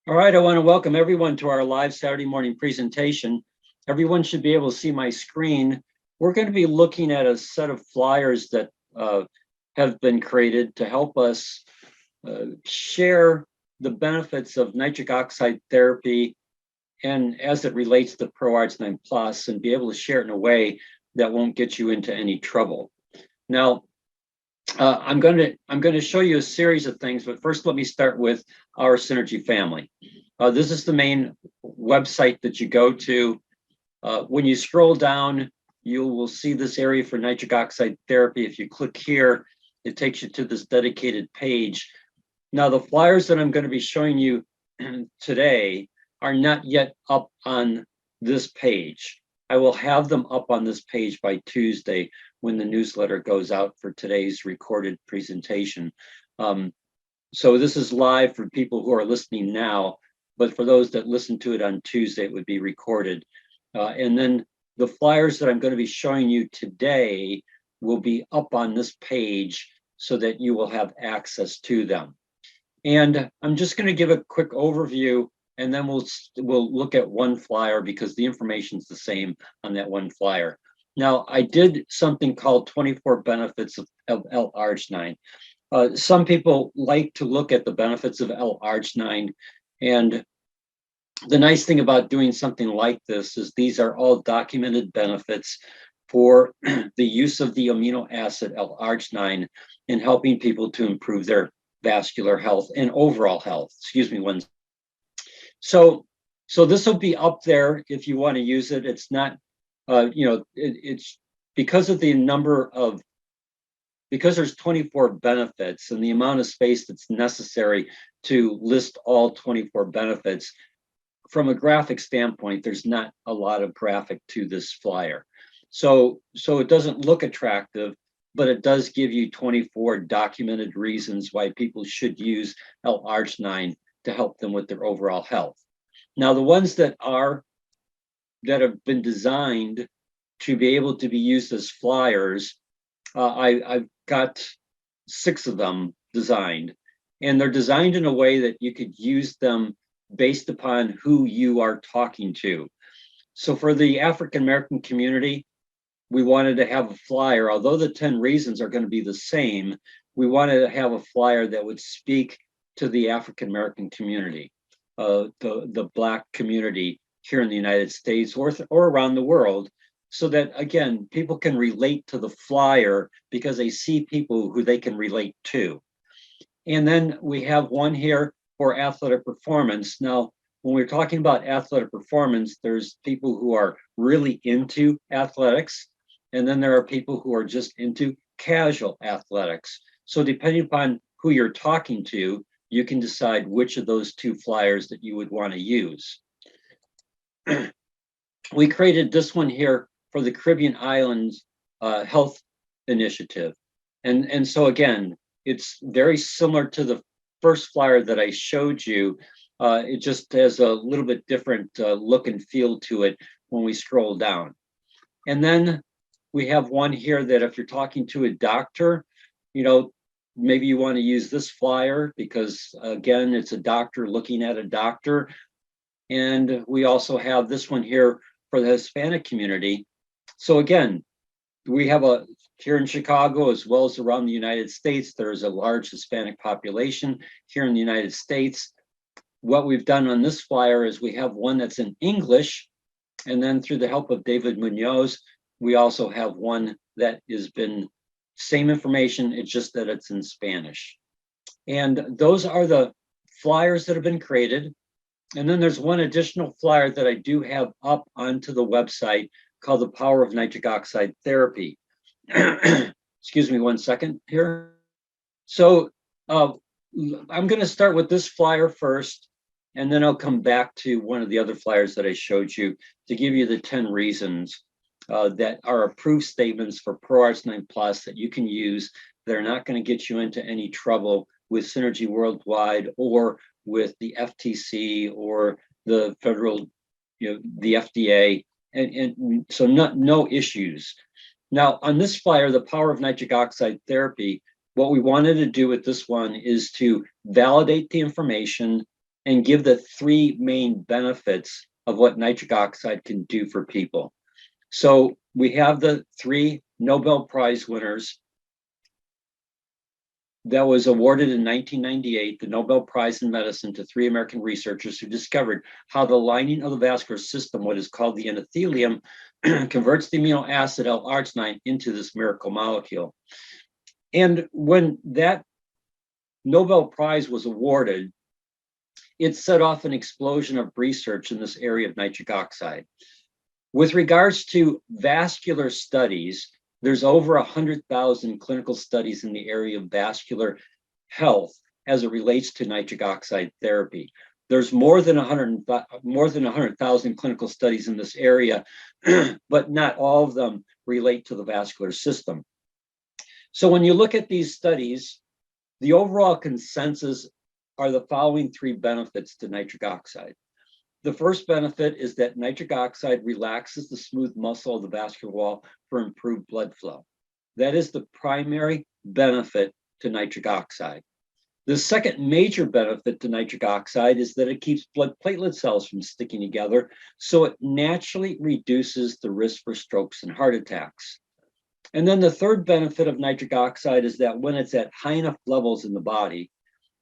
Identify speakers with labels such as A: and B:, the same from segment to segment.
A: All right, I want to welcome everyone to our live Saturday morning presentation. Everyone should be able to see my screen. We're going to be looking at a set of flyers that have been created to help us share the benefits of nitric oxide therapy and as it relates to Pro-Arginine Plus, and be able to share it in a way that won't get you into any trouble. Now, I'm going to show you a series of things, but first let me start with our Synergy family. This is the main website that you go to. When you scroll down, you will see this area for nitric oxide therapy. If you click here, it takes you to this dedicated page. Now, the flyers that I'm going to be showing you today are not yet up on this page. I will have them up on this page by Tuesday when the newsletter goes out for today's recorded presentation. So this is live for people who are listening now, but for those that listen to it on Tuesday, it would be recorded. And then the flyers that I'm going to be showing you today will be up on this page so that you will have access to them. And I'm just going to give a quick overview, and then we'll look at one flyer because the information is the same on that one flyer. Now, I did something called 24 Benefits of L-Arginine. Some people like to look at the benefits of L-Arginine, and the nice thing about doing something like this is these are all documented benefits for the use of the amino acid L-Arginine in helping people to improve their vascular health and overall health. Excuse me one. So this will be up there if you want to use it. It's not, it's because of the number of, because there's 24 benefits and the amount of space that's necessary to list all 24 benefits. From a graphic standpoint, there's not a lot of graphic to this flyer. So it doesn't look attractive, but it does give you 24 documented reasons why people should use L-Arginine to help them with their overall health. Now, the ones that have been designed to be able to be used as flyers, I've got 6 of them designed, and they're designed in a way that you could use them based upon who you are talking to. So for the African American community, we wanted to have a flyer, although the 10 reasons are going to be the same, we wanted to have a flyer that would speak to the African American community, the Black community here in the United States or around the world, so that, again, people can relate to the flyer because they see people who they can relate to. And then we have one here for athletic performance. Now, when we're talking about athletic performance, there's people who are really into athletics, and then there are people who are just into casual athletics. So depending upon who you're talking to, you can decide which of those 2 flyers that you would want to use. We created this one here for the Caribbean Islands Health Initiative. And so again, it's very similar to the first flyer that I showed you. It just has a little bit different look and feel to it when we scroll down. And then we have one here that if you're talking to a doctor, maybe you want to use this flyer because, again, it's a doctor looking at a doctor. And we also have this one here for the Hispanic community. So again, we have here in Chicago, as well as around the United States, there's a large Hispanic population here in the United States. What we've done on this flyer is we have one that's in English, and then through the help of David Munoz, we also have one that has been same information, it's just that it's in Spanish. And those are the flyers that have been created. And then there's one additional flyer that I do have up onto the website called The Power of Nitric Oxide Therapy. Excuse me one second here. So I'm going to start with this flyer first, and then I'll come back to one of the other flyers that I showed you to give you the 10 reasons that are approved statements for Pro-Arginine Plus that you can use that are not going to get you into any trouble with Synergy Worldwide or with the FTC or the federal, the FDA, and so no issues. Now, on this flyer, The Power of Nitric Oxide Therapy, what we wanted to do with this one is to validate the information and give the three main benefits of what nitric oxide can do for people. So we have the three Nobel Prize winners that was awarded in 1998, the Nobel Prize in Medicine, to three American researchers who discovered how the lining of the vascular system, what is called the endothelium, converts the amino acid L-Arginine into this miracle molecule. And when that Nobel Prize was awarded, it set off an explosion of research in this area of nitric oxide. With regards to vascular studies, there's over 100,000 clinical studies in the area of vascular health as it relates to nitric oxide therapy. There's more than 100,000 clinical studies in this area, but not all of them relate to the vascular system. So when you look at these studies, the overall consensus are the following three benefits to nitric oxide. The first benefit is that nitric oxide relaxes the smooth muscle of the vascular wall for improved blood flow. That is the primary benefit to nitric oxide. The second major benefit to nitric oxide is that it keeps blood platelet cells from sticking together, so it naturally reduces the risk for strokes and heart attacks. And then the third benefit of nitric oxide is that when it's at high enough levels in the body,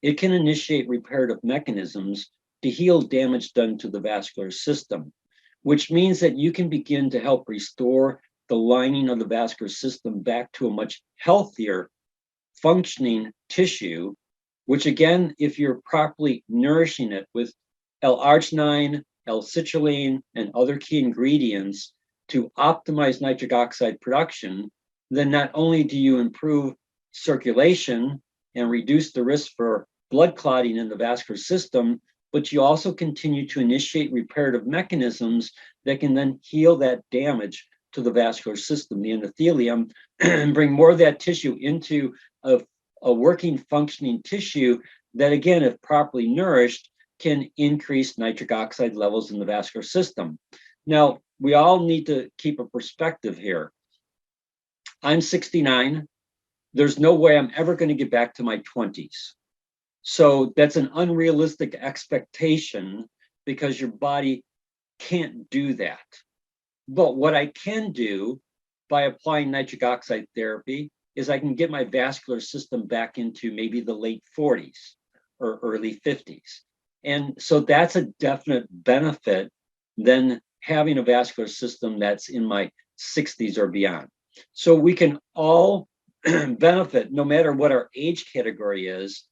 A: it can initiate reparative mechanisms to heal damage done to the vascular system, which means that you can begin to help restore the lining of the vascular system back to a much healthier functioning tissue, which again, if you're properly nourishing it with L-Arginine, L-citrulline, and other key ingredients to optimize nitric oxide production, then not only do you improve circulation and reduce the risk for blood clotting in the vascular system, but you also continue to initiate reparative mechanisms that can then heal that damage to the vascular system, the endothelium, and bring more of that tissue into a working, functioning tissue that, again, if properly nourished, can increase nitric oxide levels in the vascular system. Now, we all need to keep a perspective here. I'm 69. There's no way I'm ever going to get back to my 20s. So that's an unrealistic expectation because your body can't do that. But what I can do by applying nitric oxide therapy is I can get my vascular system back into maybe the late 40s or early 50s. And so that's a definite benefit than having a vascular system that's in my 60s or beyond. So we can all benefit, no matter what our age category is,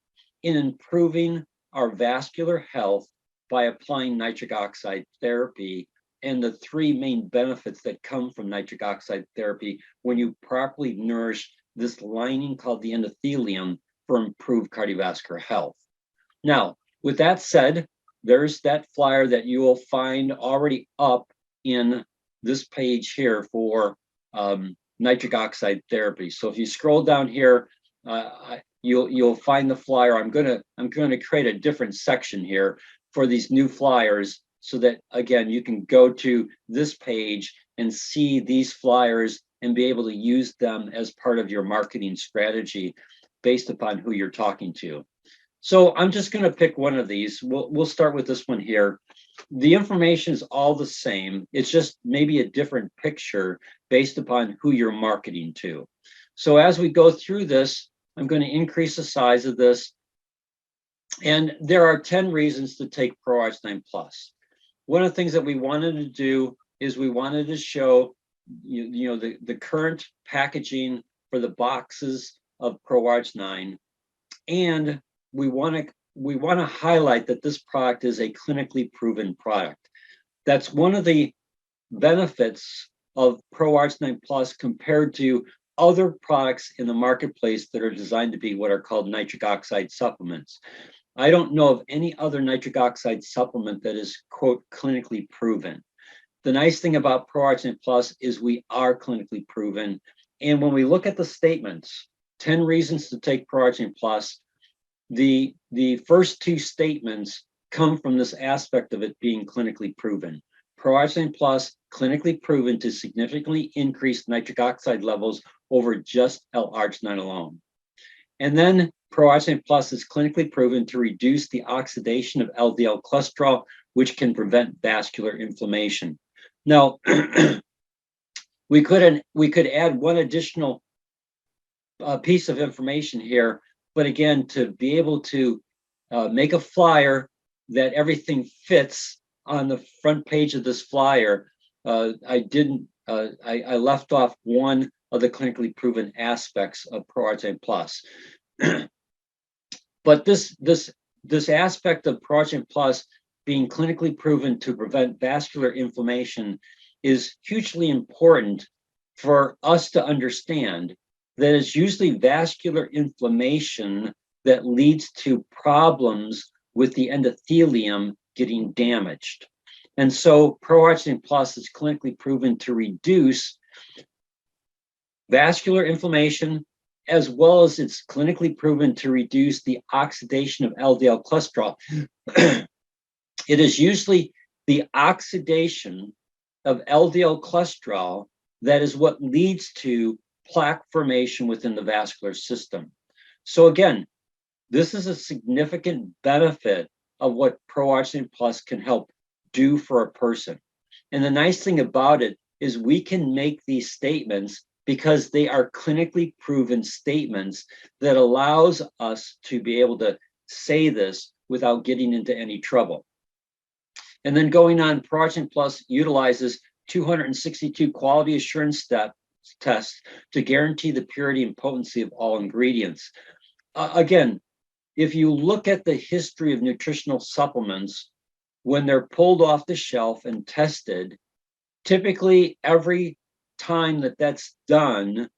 A: in improving our vascular health by applying nitric oxide therapy and the three main benefits that come from nitric oxide therapy when you properly nourish this lining called the endothelium for improved cardiovascular health. Now, with that said, there's that flyer that you will find already up in this page here for nitric oxide therapy. So if you scroll down here, you'll find the flyer. I'm gonna create a different section here for these new flyers so that, again, you can go to this page and see these flyers and be able to use them as part of your marketing strategy based upon who you're talking to. So I'm just going to pick one of these. We'll start with this one here. The information is all the same. It's just maybe a different picture based upon who you're marketing to. So as we go through this, I'm going to increase the size of this. And there are 10 reasons to take Pro-Arginine Plus. One of the things that we wanted to do is we wanted to show the current packaging for the boxes of Pro-Arginine, and we want to highlight that this product is a clinically proven product. That's one of the benefits of Pro-Arginine Plus compared to other products in the marketplace that are designed to be what are called nitric oxide supplements. I don't know of any other nitric oxide supplement that is, quote, clinically proven. The nice thing about Pro-Arginine Plus is we are clinically proven. And when we look at the statements, 10 reasons to take Pro-Arginine Plus, the first two statements come from this aspect of it being clinically proven. Pro-Arginine Plus, clinically proven to significantly increase nitric oxide levels over just L-Arginine alone. And then Pro-Arginine Plus is clinically proven to reduce the oxidation of LDL cholesterol, which can prevent vascular inflammation. Now, we could add one additional piece of information here, but again, to be able to make a flyer that everything fits on the front page of this flyer, I left off one of the clinically proven aspects of Pro-Arginine Plus. But this aspect of Pro-Arginine Plus being clinically proven to prevent vascular inflammation is hugely important for us to understand that it's usually vascular inflammation that leads to problems with the endothelium getting damaged. And so Pro-Arginine Plus is clinically proven to reduce vascular inflammation, as well as it's clinically proven to reduce the oxidation of LDL cholesterol. It is usually the oxidation of LDL cholesterol that is what leads to plaque formation within the vascular system. So again, this is a significant benefit of what Pro-Arginine Plus can help do for a person. And the nice thing about it is we can make these statements because they are clinically proven statements that allows us to be able to say this without getting into any trouble. And then going on, Pro-Arginine Plus utilizes 262 quality assurance tests to guarantee the purity and potency of all ingredients. Again, if you look at the history of nutritional supplements, when they're pulled off the shelf and tested, typically every time that that's done,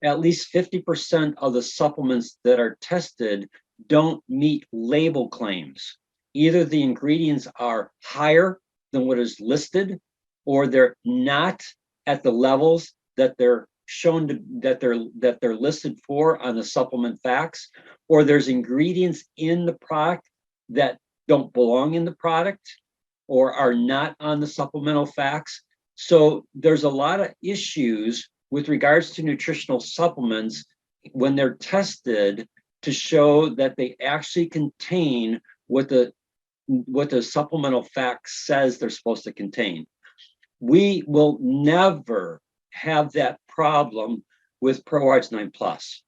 A: at least 50% of the supplements that are tested don't meet label claims. Either the ingredients are higher than what is listed, or they're not at the levels that they're shown to, that they're listed for on the supplement facts, or there's ingredients in the product that don't belong in the product or are not on the supplemental facts. So there's a lot of issues with regards to nutritional supplements when they're tested to show that they actually contain what the supplemental fact says they're supposed to contain. We will never have that problem with Pro-Arginine Plus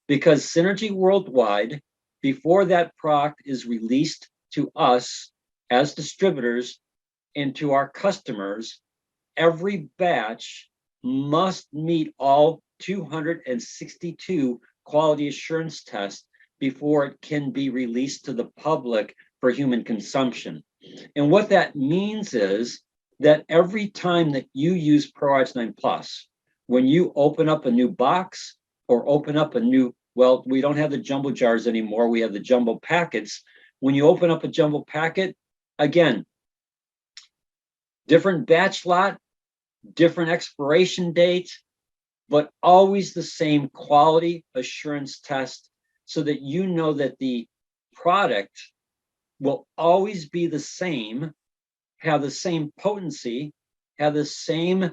A: because Synergy Worldwide, before that product is released to us as distributors and to our customers, every batch must meet all 262 quality assurance tests before it can be released to the public for human consumption. And what that means is that every time that you use Pro-Arginine Plus, when you open up a new box or open up a new, well, we don't have the jumbo jars anymore, we have the jumbo packets. When you open up a jumbo packet, again, different batch lot, different expiration date, but always the same quality assurance test so that you know that the product will always be the same, have the same potency, have the same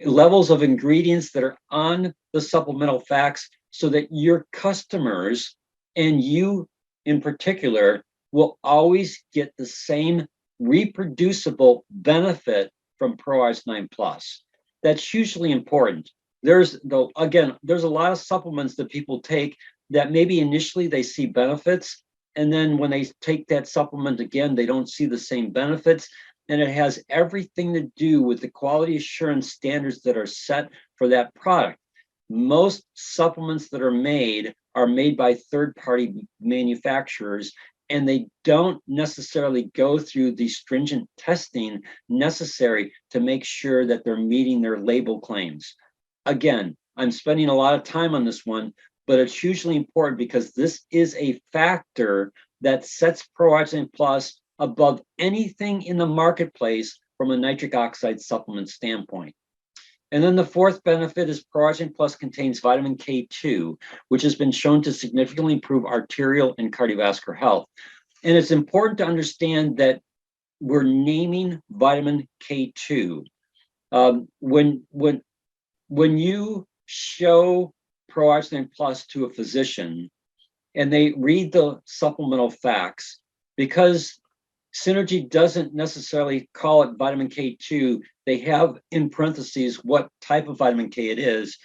A: levels of ingredients that are on the supplemental facts so that your customers and you in particular will always get the same reproducible benefit from Pro-Arginine Plus. That's hugely important. There's a lot of supplements that people take that maybe initially they see benefits, and then when they take that supplement again, they don't see the same benefits. And it has everything to do with the quality assurance standards that are set for that product. Most supplements that are made by third-party manufacturers, and they don't necessarily go through the stringent testing necessary to make sure that they're meeting their label claims. Again, I'm spending a lot of time on this one, but it's hugely important because this is a factor that sets Pro-Arginine Plus above anything in the marketplace from a nitric oxide supplement standpoint. And then the fourth benefit is Pro-Arginine Plus contains vitamin K2, which has been shown to significantly improve arterial and cardiovascular health. And it's important to understand that we're naming vitamin K2. When you show Pro-Arginine Plus to a physician, and they read the supplemental facts. Because Synergy doesn't necessarily call it vitamin K2, they have in parentheses what type of vitamin K it is.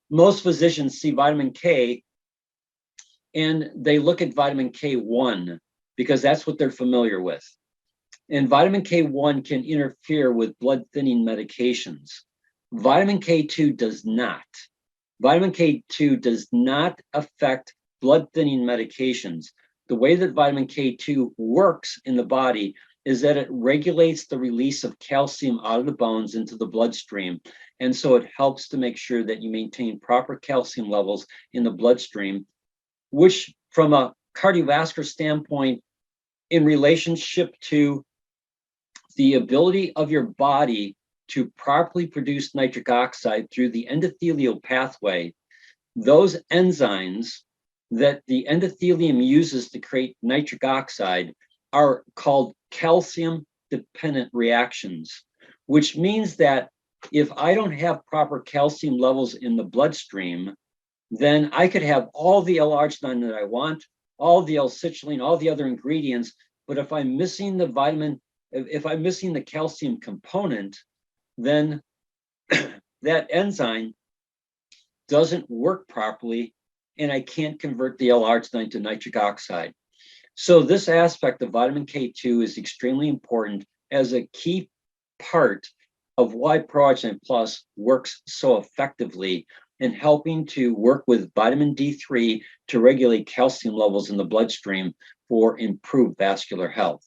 A: Most physicians see vitamin K and they look at vitamin K1 because that's what they're familiar with. And vitamin K1 can interfere with blood thinning medications. Vitamin K2 does not. Vitamin K2 does not affect blood thinning medications. The way that vitamin K2 works in the body is that it regulates the release of calcium out of the bones into the bloodstream. And so it helps to make sure that you maintain proper calcium levels in the bloodstream, which from a cardiovascular standpoint, in relationship to the ability of your body to properly produce nitric oxide through the endothelial pathway, those enzymes that the endothelium uses to create nitric oxide are called calcium dependent reactions, which means that if I don't have proper calcium levels in the bloodstream, then I could have all the L-arginine that I want, all the L-citrulline, all the other ingredients, but if I'm missing the vitamin, if I'm missing the calcium component, then that enzyme doesn't work properly and I can't convert the L-arginine to nitric oxide. So this aspect of vitamin K2 is extremely important as a key part of why Pro-Arginine Plus works so effectively in helping to work with vitamin D3 to regulate calcium levels in the bloodstream for improved vascular health.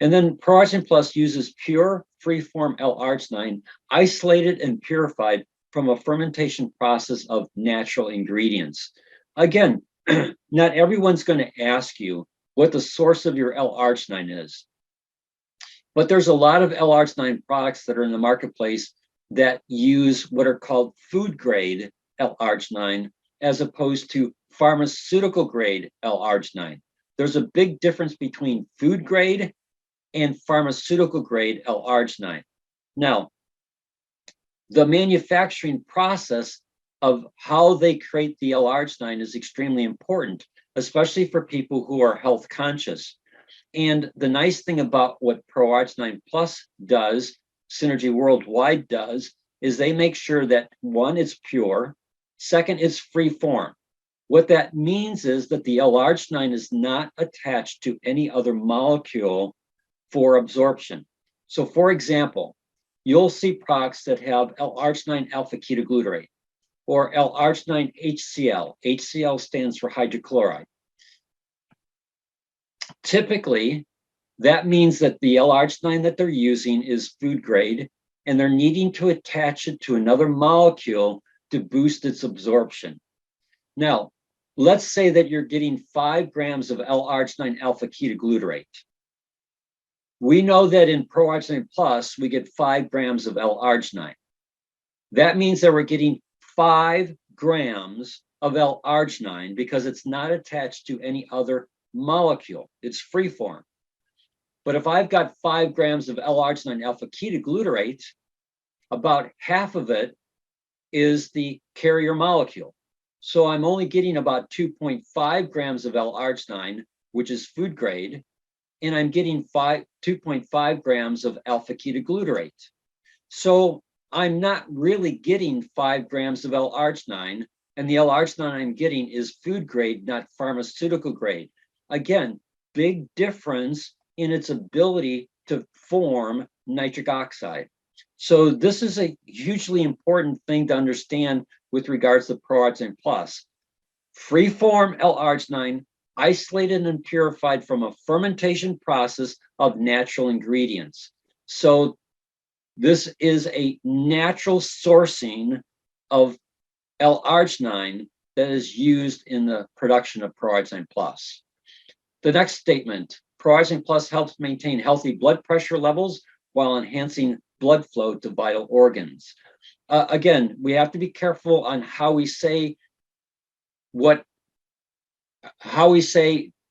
A: And then Pro-Arginine Plus uses pure free-form L-arginine, isolated and purified from a fermentation process of natural ingredients. Again, not everyone's going to ask you what the source of your L-arginine is, but there's a lot of L-arginine products that are in the marketplace that use what are called food-grade L-arginine as opposed to pharmaceutical-grade L-arginine. There's a big difference between food-grade and pharmaceutical-grade L-arginine. Now, the manufacturing process of how they create the L-arginine is extremely important, especially for people who are health conscious. And the nice thing about what Pro-Arginine Plus does, Synergy Worldwide does, is they make sure that one, it's pure, second, it's free form. What that means is that the L-arginine is not attached to any other molecule for absorption. So for example, you'll see products that have L-arginine alpha-ketoglutarate or L-arginine HCl. HCl stands for hydrochloride. Typically, that means that the L-arginine that they're using is food grade and they're needing to attach it to another molecule to boost its absorption. Now, let's say that you're getting 5 grams of L-arginine alpha-ketoglutarate. We know that in Pro-Arginine Plus, we get 5 grams of L-arginine. That means that we're getting 5 grams of L-arginine because it's not attached to any other molecule. It's free form. But if I've got 5 grams of L-arginine alpha-ketoglutarate, about half of it is the carrier molecule. So I'm only getting about 2.5 grams of L-arginine, which is food grade, and I'm getting 2.5 grams of alpha-ketoglutarate. So I'm not really getting 5 grams of L-arginine, and the L-arginine I'm getting is food grade, not pharmaceutical grade. Again, big difference in its ability to form nitric oxide. So this is a hugely important thing to understand with regards to Pro-Arginine Plus. Free-form L-arginine, isolated and purified from a fermentation process of natural ingredients. So this is a natural sourcing of L-arginine that is used in the production of Pro-Arginine Plus. The next statement, Pro-Arginine Plus helps maintain healthy blood pressure levels while enhancing blood flow to vital organs. Again, we have to be careful on how we say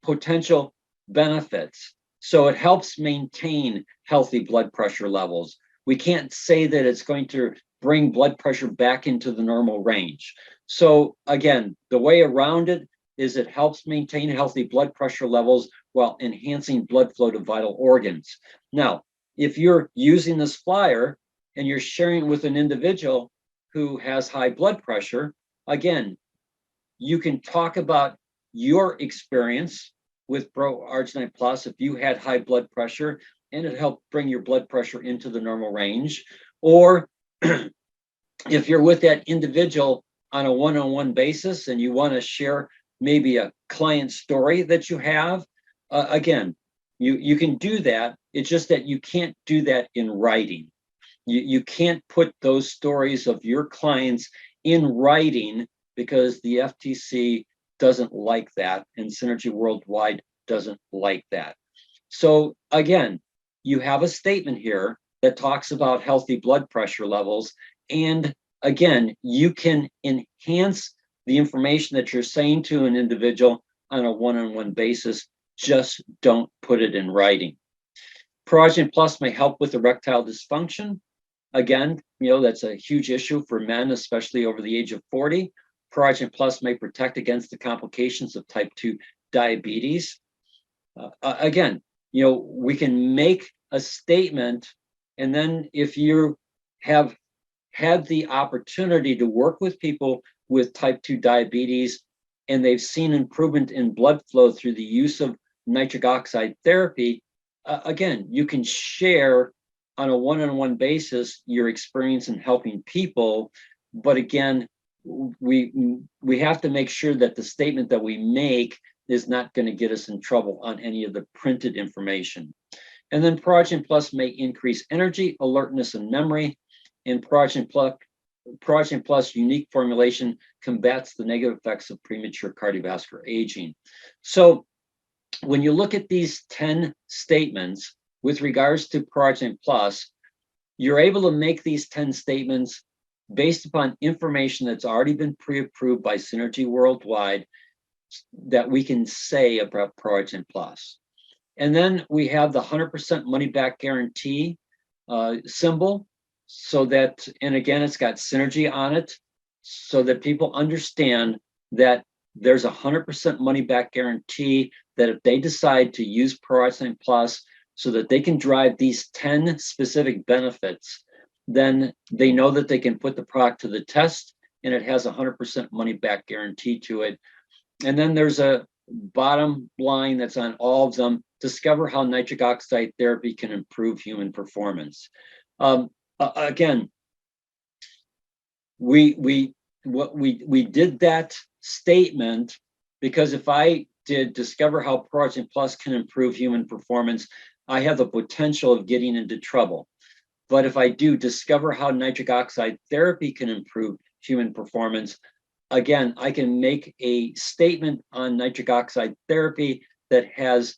A: potential benefits. So it helps maintain healthy blood pressure levels. We can't say that it's going to bring blood pressure back into the normal range. So again, the way around it is it helps maintain healthy blood pressure levels while enhancing blood flow to vital organs. Now, if you're using this flyer and you're sharing it with an individual who has high blood pressure, again, you can talk about your experience with Pro-Arginine Plus if you had high blood pressure and it helped bring your blood pressure into the normal range. Or if you're with that individual on a one-on-one basis and you want to share maybe a client story that you have, again, you can do that. It's just that you can't do that in writing. You can't put those stories of your clients in writing because the FTC doesn't like that, and Synergy Worldwide doesn't like that. So again, you have a statement here that talks about healthy blood pressure levels, and again, you can enhance the information that you're saying to an individual on a one-on-one basis. Just don't put it in writing. Pro-Arginine Plus may help with erectile dysfunction. Again, that's a huge issue for men, especially over the age of 40. Pro-Arginine Plus may protect against the complications of type 2 diabetes. Again, we can make a statement, and then if you have had the opportunity to work with people with type 2 diabetes and they've seen improvement in blood flow through the use of nitric oxide therapy, again, you can share on a one-on-one basis your experience in helping people. But again, we have to make sure that the statement that we make is not going to get us in trouble on any of the printed information. And then Pro-Arginine Plus may increase energy, alertness, and memory. And Pro-Arginine Plus unique formulation combats the negative effects of premature cardiovascular aging. So when you look at these 10 statements with regards to Pro-Arginine Plus, you're able to make these 10 statements based upon information that's already been pre-approved by Synergy Worldwide that we can say about Pro-Arginine Plus. And then we have the 100% money back guarantee symbol, so that, and again, it's got Synergy on it, so that people understand that there's a 100% money back guarantee, that if they decide to use Pro-Arginine Plus so that they can drive these 10 specific benefits, then they know that they can put the product to the test, and it has a 100% money back guarantee to it. And then there's a bottom line that's on all of them: discover how nitric oxide therapy can improve human performance. Again, we did that statement because if I did discover how Pro-Arginine Plus can improve human performance, I have the potential of getting into trouble. But if I do discover how nitric oxide therapy can improve human performance, again, I can make a statement on nitric oxide therapy that has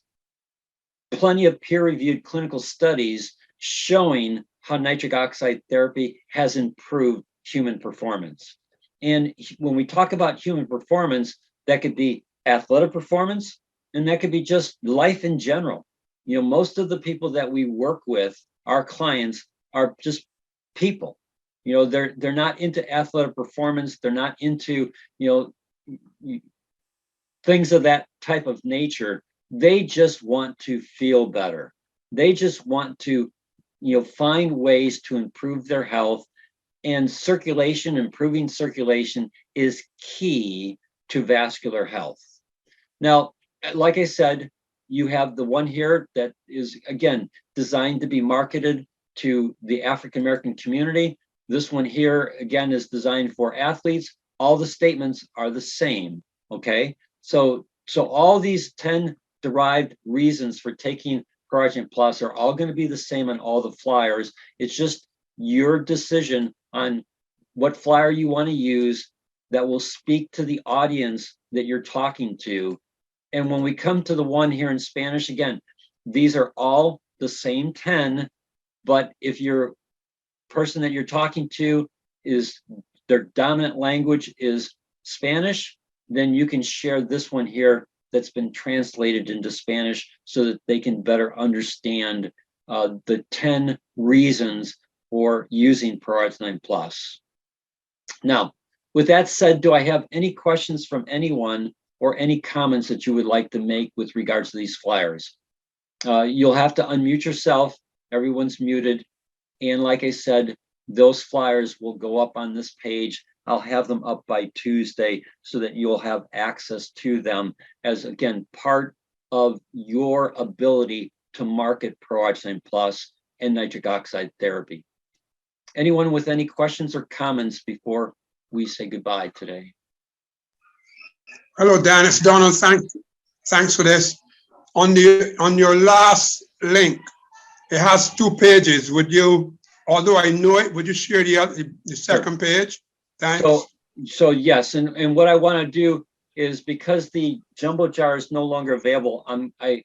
A: plenty of peer-reviewed clinical studies showing how nitric oxide therapy has improved human performance. And when we talk about human performance, that could be athletic performance, and that could be just life in general. Most of the people that we work with, our clients, are just people. They're not into athletic performance. They're not into, things of that type of nature. They just want to feel better. They just want to, find ways to improve their health. And circulation, improving circulation, is key to vascular health. Now, like I said, you have the one here that is, again, designed to be marketed to the African American community. This one here, again, is designed for athletes. All the statements are the same, okay? So all these 10 derived reasons for taking Pro-Arginine Plus are all going to be the same on all the flyers. It's just your decision on what flyer you want to use that will speak to the audience that you're talking to. And when we come to the one here in Spanish, again, these are all the same 10, but if your person that you're talking to is, their dominant language is Spanish, then you can share this one here that's been translated into Spanish so that they can better understand the 10 reasons for using Pro-Arginine Plus. Now, with that said, do I have any questions from anyone or any comments that you would like to make with regards to these flyers. You'll have to unmute yourself. Everyone's muted. And like I said, those flyers will go up on this page. I'll have them up by Tuesday so that you'll have access to them as, again, part of your ability to market Pro-Arginine Plus and nitric oxide therapy. Anyone with any questions or comments before we say goodbye today?
B: Hello, Dan. It's Donald. Thanks for this. On your last link, it has 2 pages. Would you, although I know it, would you share the second page? Thanks.
A: So yes, and what I want to do is, because the jumbo jar is no longer available, I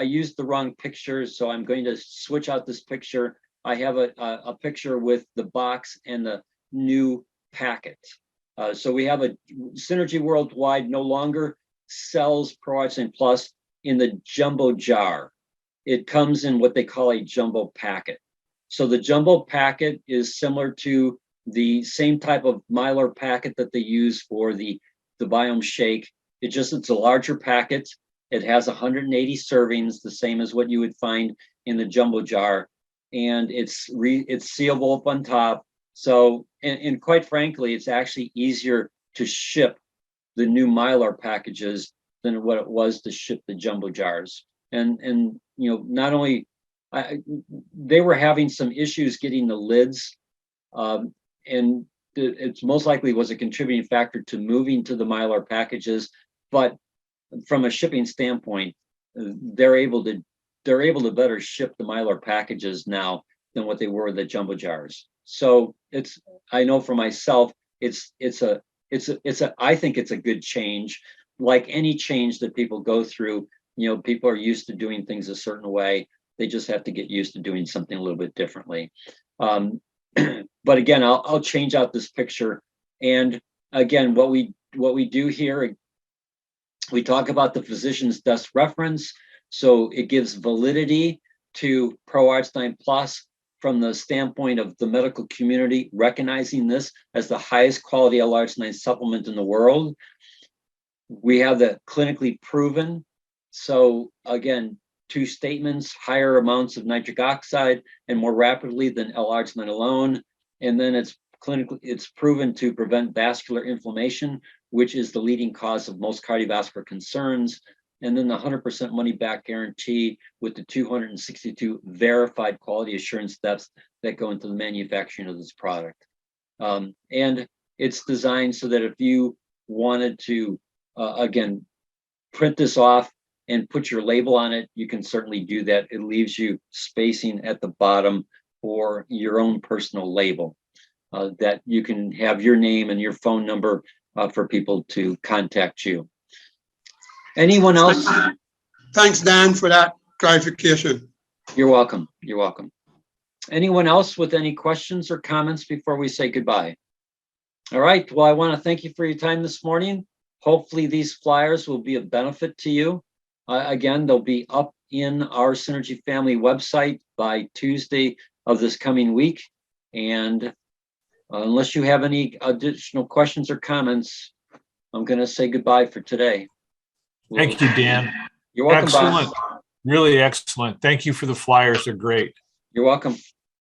A: used the wrong picture, so I'm going to switch out this picture. I have a picture with the box and the new packet. So we have a Synergy Worldwide no longer sells Pro-Arginine Plus in the jumbo jar. It comes in what they call a jumbo packet. So the jumbo packet is similar to the same type of Mylar packet that they use for the Biome Shake. It's a larger packet. It has 180 servings, the same as what you would find in the jumbo jar, and it's sealable up on top. So, and quite frankly, it's actually easier to ship the new Mylar packages than what it was to ship the jumbo jars. And you know, not only they were having some issues getting the lids, and it's most likely was a contributing factor to moving to the Mylar packages. But from a shipping standpoint, they're able to better ship the Mylar packages now than what they were the jumbo jars. So I know for myself, I think it's a good change. Like any change that people go through, you know, people are used to doing things a certain way. They just have to get used to doing something a little bit differently. But again, I'll change out this picture. And again, what we do here, we talk about the physician's best reference. So it gives validity to Pro-Arginine Plus from the standpoint of the medical community recognizing this as the highest quality L-Arginine supplement in the world. We have the clinically proven. So again, 2 statements: higher amounts of nitric oxide and more rapidly than L-Arginine alone. And then it's proven to prevent vascular inflammation, which is the leading cause of most cardiovascular concerns. And then the 100% money back guarantee with the 262 verified quality assurance steps that go into the manufacturing of this product. And it's designed so that if you wanted to, again, print this off and put your label on it, you can certainly do that. It leaves you spacing at the bottom for your own personal label, that you can have your name and your phone number for people to contact you. Anyone else?
B: Thanks, Dan, for that clarification.
A: You're welcome. You're welcome. Anyone else with any questions or comments before we say goodbye? All right. Well, I want to thank you for your time this morning. Hopefully these flyers will be of benefit to you. Again, they'll be up in our Synergy Family website by Tuesday of this coming week. And unless you have any additional questions or comments, I'm going to say goodbye for today.
C: Thank you, Dan.
A: You're welcome,
C: Excellent.
A: Bob.
C: Really excellent. Thank you for the flyers. They're great.
A: You're welcome.